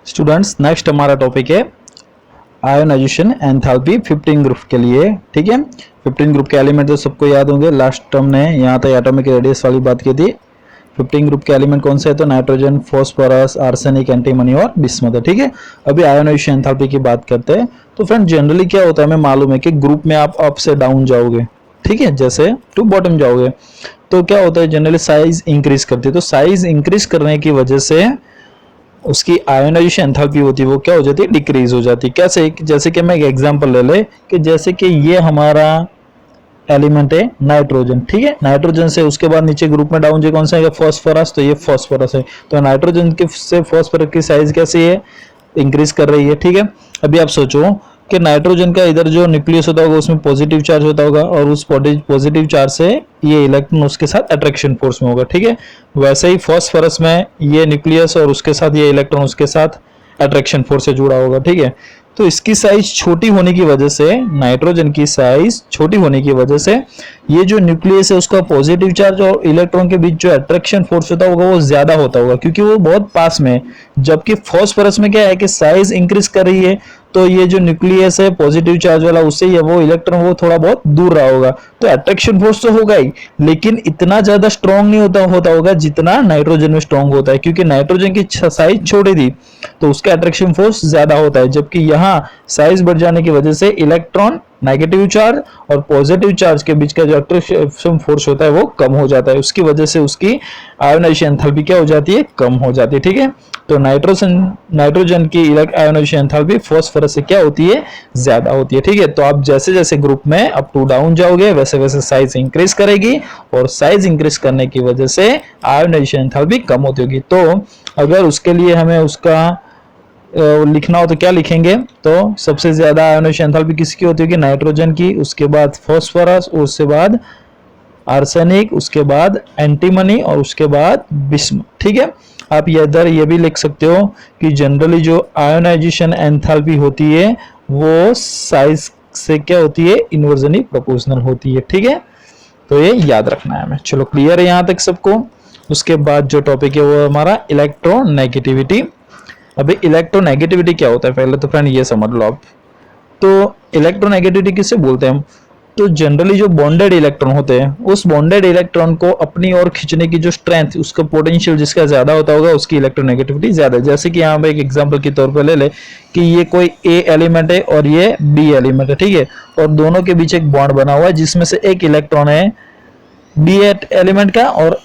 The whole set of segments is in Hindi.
स्टूडेंट्स नेक्स्ट हमारा टॉपिक है आयोनाइजेशन एंथैल्पी 15 ग्रुप के लिए। ठीक है, 15 ग्रुप के एलिमेंट तो सबको याद होंगे। लास्ट हमने यहाँ तक एटॉमिक रेडियस वाली बात की थी। 15 ग्रुप के एलिमेंट कौन से है? तो नाइट्रोजन, फास्फोरस, आर्सेनिक, एंटीमनी और बिस्मथ है। ठीक है, अभी आयोनाइजेशन एंथैल्पी की बात करते हैं। तो फ्रेंड जनरली क्या होता है, हमें मालूम है कि ग्रुप में आप अप से डाउन जाओगे, ठीक है, जैसे टू बॉटम जाओगे तो क्या होता है, जनरली साइज इंक्रीज करती है। तो साइज इंक्रीज करने की वजह से उसकी आयोनाइजेशन एंथैल्पी होती है वो क्या हो जाती है, डिक्रीज हो जाती है। कैसे? जैसे कि मैं एक एग्जांपल ले ले कि जैसे कि ये हमारा एलिमेंट है नाइट्रोजन, ठीक है, नाइट्रोजन से उसके बाद नीचे ग्रुप में डाउन जो कौन सा है, फास्फोरस, तो ये फास्फोरस है। तो नाइट्रोजन के से फास्फोरस की साइज कैसी है, इंक्रीज कर रही है। ठीक है, अभी आप सोचो कि नाइट्रोजन का इधर जो न्यूक्लियस होता होगा उसमें पॉजिटिव चार्ज होता होगा और उस पॉजिटिव चार्ज से ये इलेक्ट्रॉन उसके साथ अट्रैक्शन फोर्स में होगा। ठीक है, वैसे ही फास्फोरस में ये न्यूक्लियस और उसके साथ ये इलेक्ट्रॉन उसके साथ अट्रैक्शन फोर्स से जुड़ा होगा। ठीक है, तो इसकी साइज छोटी होने की वजह से, नाइट्रोजन की साइज छोटी होने की वजह से ये जो न्यूक्लियस है उसका पॉजिटिव चार्ज और इलेक्ट्रॉन के बीच जो अट्रैक्शन फोर्स होता होगा वो ज्यादा होता होगा क्योंकि वो बहुत पास में है। जबकि फास्फोरस में क्या है कि साइज इंक्रीज कर रही है तो ये जो न्यूक्लियस है पॉजिटिव चार्ज वाला उससे ये वो इलेक्ट्रॉन वो थोड़ा बहुत दूर रहा होगा, तो अट्रैक्शन फोर्स तो होगा ही, लेकिन इतना ज्यादा स्ट्रॉन्ग नहीं होता होगा जितना नाइट्रोजन में स्ट्रॉन्ग होता है। क्योंकि नाइट्रोजन की साइज छोटी थी तो उसका अट्रैक्शन फोर्स ज्यादा होता है, जबकि यहाँ साइज बढ़ जाने की वजह से इलेक्ट्रॉन, नेगेटिव चार्ज और पॉजिटिव चार्ज के बीच का जो अट्रैक्शन फोर्स होता है वो कम हो जाता है। उसकी वजह से उसकी आयोनाइजेशन एंथैल्पी क्या हो जाती है, कम हो जाती है। ठीक है, तो नाइट्रोजन की आयोनाइजेशन एंथैल्पी फास्फोरस से क्या होती है, ज्यादा होती है। ठीक है, तो आप जैसे जैसे ग्रुप में अप टू डाउन जाओगे वैसे वैसे साइज इंक्रीज करेगी और साइज इंक्रीज करने की वजह से आयोनाइजेशन एंथैल्पी कम होती होगी। तो अगर उसके लिए हमें उसका लिखना हो तो क्या लिखेंगे, तो सबसे ज्यादा आयोनाइजेशन एंथैल्पी किसकी होती होगी, नाइट्रोजन की, उसके बाद फास्फोरस, उसके बाद आर्सेनिक, उसके बाद एंटीमनी और उसके बाद बिस्मथ। ठीक है, आप इधर ये भी लिख सकते हो कि जनरली जो आयोनाइजेशन एंथैल्पी होती है वो साइज से क्या होती है, इनवर्सली प्रोपोर्शनल होती है। ठीक है, तो ये याद रखना है हमें। चलो क्लियर है यहाँ तक सबको। उसके बाद जो टॉपिक है वो हमारा इलेक्ट्रोनेगेटिविटी। अभी इलेक्ट्रोनेगेटिविटी क्या होता है पहले तो फ्रेंड ये समझ लो आप। तो इलेक्ट्रोनेगेटिविटी किससे बोलते हैं हम, तो जनरली जो बॉन्डेड इलेक्ट्रॉन होते हैं उस बॉन्डेड इलेक्ट्रॉन को अपनी ओर खींचने की जो स्ट्रेंथ, उसका पोटेंशियल जिसका ज्यादा होता होगा उसकी इलेक्ट्रोनेगेटिविटी ज्यादा है। जैसे कि यहाँ पे एक एग्जांपल के तौर पर ले ले कि ये कोई ए एलिमेंट है और ये बी एलिमेंट है, ठीक है, और दोनों के बीच एक बॉन्ड बना हुआ है जिसमें से एक इलेक्ट्रॉन है बी एलिमेंट का और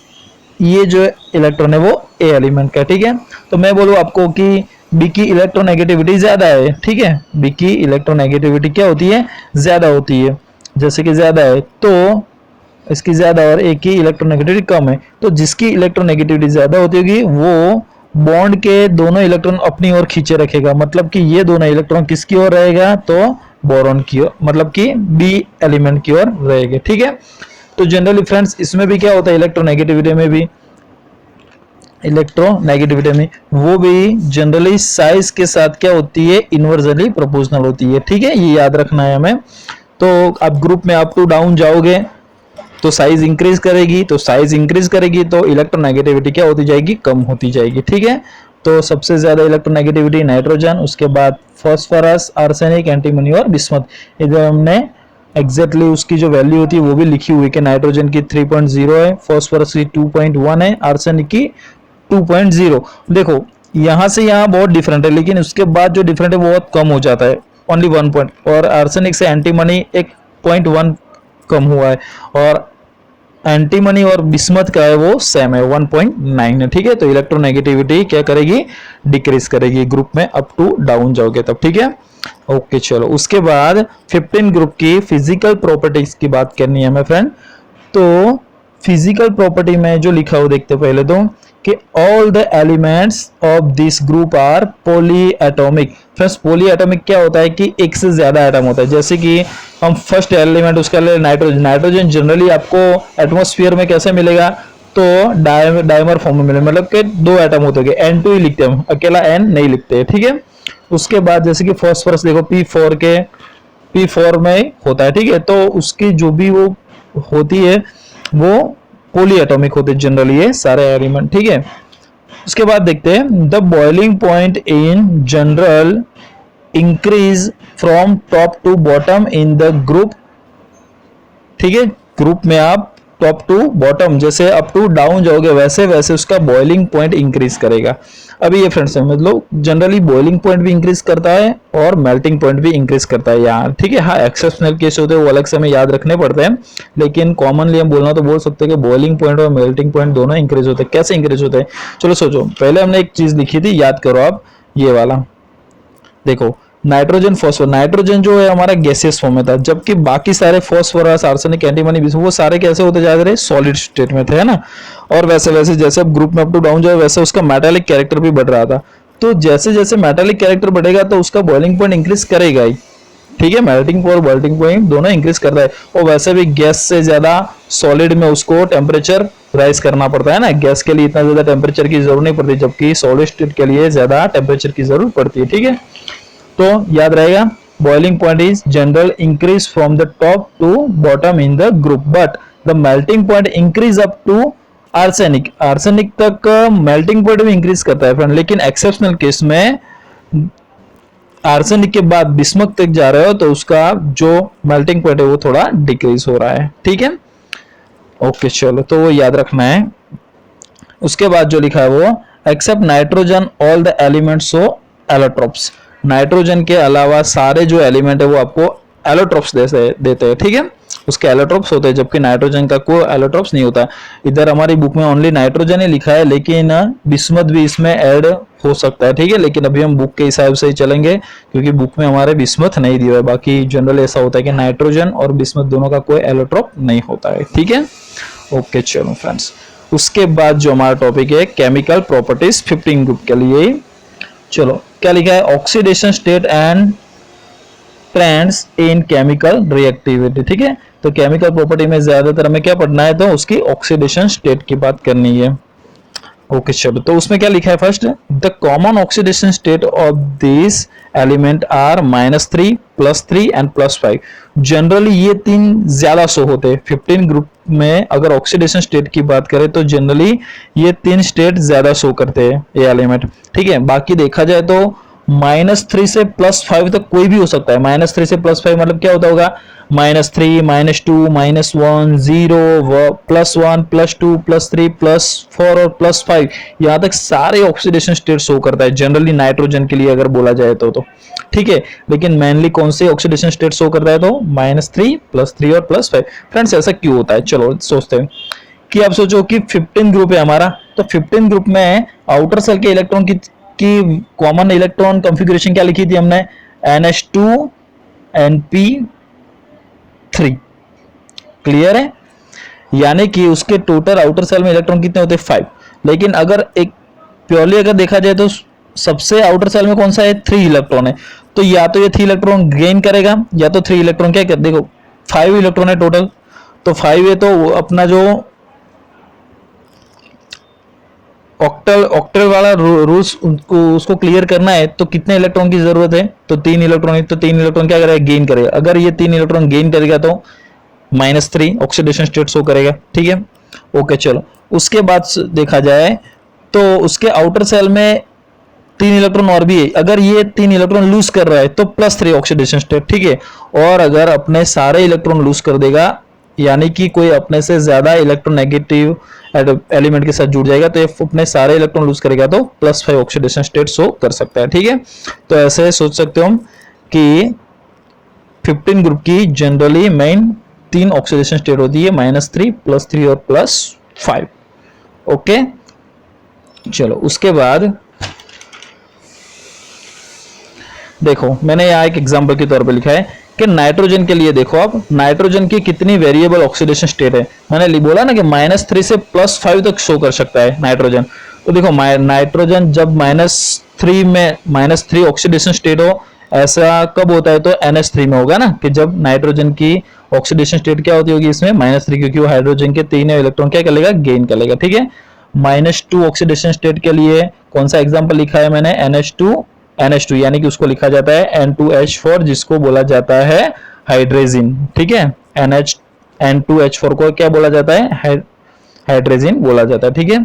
ये जो इलेक्ट्रॉन है वो ए एलिमेंट का। ठीक है, तो मैं बोलूँ आपको कि बी की इलेक्ट्रोनेगेटिविटी ज्यादा है। ठीक है, बी की इलेक्ट्रोनेगेटिविटी क्या होती है, ज्यादा होती है, जैसे कि ज्यादा है तो इसकी ज्यादा और एक की इलेक्ट्रोनेगेटिविटी कम है। तो जिसकी इलेक्ट्रोनेगेटिविटी ज्यादा होती होगी वो बॉन्ड के दोनों इलेक्ट्रॉन अपनी ओर खींचे रखेगा, मतलब कि ये दोनों इलेक्ट्रॉन किसकी ओर रहेगा, तो बोरॉन की ओर, मतलब कि बी एलिमेंट की ओर रहेगा। ठीक है, तो जनरली फ्रेंड्स इसमें भी क्या होता है, इलेक्ट्रोनेगेटिविटी में वो भी जनरली साइज के साथ क्या होती है, इनवर्सली प्रोपोर्शनल होती है। ठीक है, ये याद रखना है हमें। तो आप ग्रुप में अप टू डाउन जाओगे तो साइज इंक्रीज करेगी, तो इलेक्ट्रोनेगेटिविटी क्या होती जाएगी, कम होती जाएगी। ठीक है, तो सबसे ज्यादा इलेक्ट्रोनेगेटिविटी नाइट्रोजन, उसके बाद फास्फोरस, आर्सेनिक, एंटीमनी और बिस्मथ। इधर हमने एग्जैक्टली उसकी जो वैल्यू होती है वो भी लिखी हुई है कि नाइट्रोजन की 3.0 है, फास्फोरस की 2.1 है, आर्सेनिक की 2.0। देखो यहाँ से यहाँ बहुत डिफरेंट है, लेकिन उसके बाद जो डिफरेंट है वो बहुत कम हो जाता है, ओनली 1 पॉइंट, और आर्सेनिक से एंटीमनी 1.1 कम हुआ है और एंटीमनी और बिस्मथ का है वो सेम है, 1.9 है। ठीक है, तो इलेक्ट्रोनेगेटिविटी क्या करेगी, डिक्रीज करेगी ग्रुप में अप टू डाउन जाओगे तब। ठीक है, ओके चलो उसके बाद 15 ग्रुप की फिजिकल प्रॉपर्टीज की बात करनी है हमें फ्रेंड। तो फिजिकल प्रॉपर्टी में जो लिखा हो देखते पहले तो कि all the elements of this group are poly atomic. Friends poly atomic क्या होता है कि एक से ज्यादा एटम होता है। जैसे कि हम फर्स्ट एलिमेंट उसका ले नाइट्रोजन जनरली आपको एटमॉस्फेयर में कैसे मिलेगा, तो डायमर फॉर्म में मिलेगा, मतलब कि 2 एटम होते हैं, N2 ही लिखते हैं, अकेला N नहीं लिखते। ठीक है, उसके बाद जैसे कि फास्फोरस देखो P4 में होता है। ठीक है, तो उसकी जो भी वो होती है वो पॉली एटॉमिक होते हैं जनरली ये सारे एलिमेंट। ठीक है, उसके बाद देखते हैं the boiling point in general increase from top to bottom in the group. ठीक है, ग्रुप में आप टॉप टू बॉटम जैसे अप टू डाउन जाओगे वैसे वैसे उसका बॉइलिंग पॉइंट इंक्रीज करेगा। अभी ये फ्रेंड्स समझ लो, जनरली बॉइलिंग पॉइंट भी इंक्रीज करता है और मेल्टिंग पॉइंट भी इंक्रीज करता है यहाँ। ठीक है, हाँ एक्सेप्शनल केस होते हैं वो अलग से हमें याद रखने पड़ते हैं, लेकिन कॉमनली हम बोलना तो बोल सकते हैं कि बॉइलिंग पॉइंट और मेल्टिंग पॉइंट दोनों इंक्रीज होते हैं। कैसे इंक्रीज होते हैं, चलो सोचो। पहले हमने एक चीज लिखी थी, याद करो आप, ये वाला देखो, नाइट्रोजन फॉस्फोर। नाइट्रोजन जो है हमारा गैसियस फॉर्म में था, जबकि बाकी सारे फॉस्फोरस, आर्सेनिक, एंटीमनी, वो सारे कैसे होते जा रहे, सॉलिड स्टेट में थे, है ना। और वैसे वैसे जैसे अब ग्रुप में अप टू डाउन जाए वैसे उसका मेटालिक कैरेक्टर भी बढ़ रहा था। तो जैसे जैसे मेटालिक कैरेक्टर बढ़ेगा तो उसका बॉइलिंग पॉइंट इंक्रीज करेगा ही। ठीक है, मेल्टिंग पॉइंट बॉइलिंग पॉइंट दोनों इंक्रीज करता है। और वैसे भी गैस से ज्यादा सॉलिड में उसको टेम्परेचर राइज करना पड़ता है ना। गैस के लिए इतना ज्यादा टेम्परेचर की जरूरत नहीं पड़ती, जबकि सॉलिड स्टेट के लिए ज्यादा टेम्परेचर की जरूरत पड़ती है। ठीक है, तो याद रहेगा boiling point is general increase from the top to bottom in the group, but the melting point increase up to arsenic. Arsenic तक मेल्टिंग पॉइंट भी इंक्रीज करता है फ्रेंड, लेकिन एक्सेप्शनल केस में आर्सेनिक के बाद बिस्मथ तक जा रहे हो तो उसका जो मेल्टिंग पॉइंट है वो थोड़ा डिक्रीज हो रहा है। ठीक है, ओके चलो, तो वो याद रखना है। उसके बाद जो लिखा है वो except nitrogen all the elements show allotropes. Nitrogen के अलावा सारे जो एलिमेंट है वो आपको एलोट्रोप्स देते हैं। ठीक है, उसके एलोट्रोप्स होते हैं, जबकि नाइट्रोजन का कोई एलोट्रोप्स नहीं होता। इधर हमारी बुक में ओनली नाइट्रोजन ही लिखा है, लेकिन बिस्मथ भी इसमें ऐड हो सकता है। ठीक है, लेकिन अभी हम बुक के हिसाब से ही चलेंगे क्योंकि बुक में हमारे बिस्मथ नहीं दिया है। बाकी जनरल ऐसा होता है कि नाइट्रोजन और बिस्मथ दोनों का कोई एलोट्रोप नहीं होता है। ठीक है, ओके चलो फ्रेंड्स, उसके बाद जो हमारा टॉपिक है केमिकल प्रॉपर्टीज 15 ग्रुप के लिए। चलो क्या लिखा है, oxidation state and trends in chemical reactivity. ठीक है, तो केमिकल प्रॉपर्टी में ज्यादातर हमें क्या पढ़ना है, तो उसकी ऑक्सीडेशन स्टेट की बात करनी है। ओके चलो, तो उसमें क्या लिखा है, first the common oxidation state of this element are -3, +3 and +5। Generally ये तीन ज्यादा शो होते हैं 15 ग्रुप में। अगर ऑक्सीडेशन स्टेट की बात करें तो जनरली ये तीन स्टेट ज्यादा शो करते हैं ये एलिमेंट। ठीक है, बाकी देखा जाए तो -3 से +5 तक कोई भी हो सकता है। -3 से +5 मतलब क्या होता होगा, -3, -2, -1, 0, +1, +2, +3, +4 और +5, यहाँ तक सारे ऑक्सीडेशन स्टेट शो करता है जनरली नाइट्रोजन के लिए अगर बोला जाए तो। ठीक है, लेकिन मेनली कौन से ऑक्सीडेशन स्टेट शो करता है, तो -3, +3 और +5। फ्रेंड्स ऐसा क्यों होता है, चलो सोचते हैं कि आप सोचो कि 15 ग्रुप है हमारा, तो 15 ग्रुप में आउटर सेल के इलेक्ट्रॉन की कॉमन इलेक्ट्रॉन कॉन्फ़िगरेशन क्या लिखी थी हमने, NH2 NP3। क्लियर है, यानी कि उसके टोटल आउटर सेल में इलेक्ट्रॉन कितने होते हैं, 5। लेकिन अगर एक प्योरली अगर देखा जाए तो सबसे आउटर सेल में कौन सा है, 3 इलेक्ट्रॉन है। तो या तो ये 3 इलेक्ट्रॉन गेन करेगा या तो 3 इलेक्ट्रॉन क्या कर, देखो 5 इलेक्ट्रॉन है टोटल, तो 5 है तो अपना जो ऑक्टल वाला रूल्स उसको क्लियर करना है तो कितने इलेक्ट्रॉन की जरूरत है, तो 3 इलेक्ट्रॉन है। तो 3 इलेक्ट्रॉन क्या करेगा, गेन करेगा। अगर ये 3 इलेक्ट्रॉन गेन करेगा तो -3 ऑक्सीडेशन स्टेट शो करेगा। ठीक है, ओके चलो, उसके बाद देखा जाए तो उसके आउटर सेल में 3 इलेक्ट्रॉन और भी है। अगर ये 3 इलेक्ट्रॉन लूज कर रहा है तो +3 ऑक्सीडेशन स्टेट। ठीक है, और अगर अपने सारे इलेक्ट्रॉन लूज कर देगा यानी कि कोई अपने से ज्यादा इलेक्ट्रोनेगेटिव एलिमेंट के साथ जुड़ जाएगा तो ये अपने सारे इलेक्ट्रॉन लूज करेगा तो +5 ऑक्सीडेशन स्टेट शो कर सकता है। ठीक है, तो ऐसे सोच सकते हो हम कि 15 ग्रुप की जनरली मेन 3 ऑक्सीडेशन स्टेट होती है, -3, +3 और +5। ओके चलो, उसके बाद देखो मैंने यहाँ एक एग्जांपल के तौर पे लिखा है कि नाइट्रोजन के लिए देखो आप, नाइट्रोजन की कितनी वेरिएबल ऑक्सीडेशन स्टेट है। मैंने बोला ना कि -3 से +5 तक शो कर सकता है नाइट्रोजन। तो देखो नाइट्रोजन जब -3 ऑक्सीडेशन स्टेट हो, ऐसा कब होता है, तो NH3 में होगा ना, कि जब नाइट्रोजन की ऑक्सीडेशन स्टेट क्या होती होगी इसमें -3, क्योंकि वो हाइड्रोजन के 3 इलेक्ट्रॉन क्या कर लेगा, गेन कर लेगा। ठीक है, -2 ऑक्सीडेशन स्टेट के लिए कौन सा एग्जाम्पल लिखा है मैंने, NH2 यानी कि उसको लिखा जाता है N2H4 जिसको बोला जाता है हाइड्रेजिन। ठीक है, N2H4 को क्या बोला जाता है, हाइड्रेजिन बोला जाता है। ठीक है,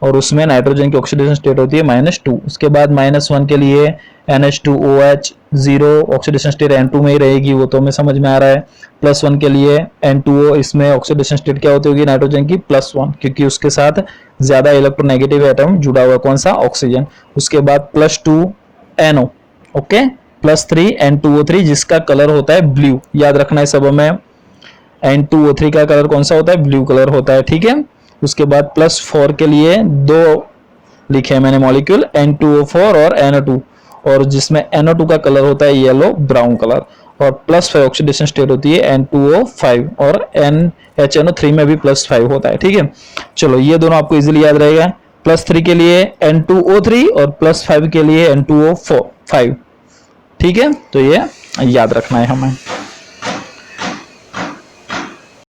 और उसमें नाइट्रोजन की ऑक्सीडेशन स्टेट होती है -2। उसके बाद -1 के लिए NH2OH 0 ऑक्सीडेशन स्टेट N2 में ही रहेगी, वो तो हमें समझ में आ रहा है। +1 के लिए N2O, इसमें ऑक्सीडेशन स्टेट क्या होती होगी नाइट्रोजन की +1, क्योंकि उसके साथ ज्यादा इलेक्ट्रोनेगेटिव एटम जुड़ा हुआ, कौन सा, ऑक्सीजन। उसके बाद +2 NO, ओके, +3 N2O3 जिसका कलर होता है ब्लू, याद रखना है सब हमें। N2O3 का कलर कौन सा होता है, ब्लू कलर होता है, ठीक है। उसके बाद +4 के लिए दो लिखे हैं मैंने मॉलिक्यूल, N2O4 और NO2, और जिसमें NO2 का कलर होता है येलो ब्राउन कलर। और +5 ऑक्सीडेशन स्टेट होती है N2O5, और NHNO3 में भी +5 होता है, ठीक है। चलो ये दोनों आपको इजीली याद रहेगा। +3 के लिए N2O3 और +5 के लिए N2O5, ठीक है। तो ये याद रखना है हमें।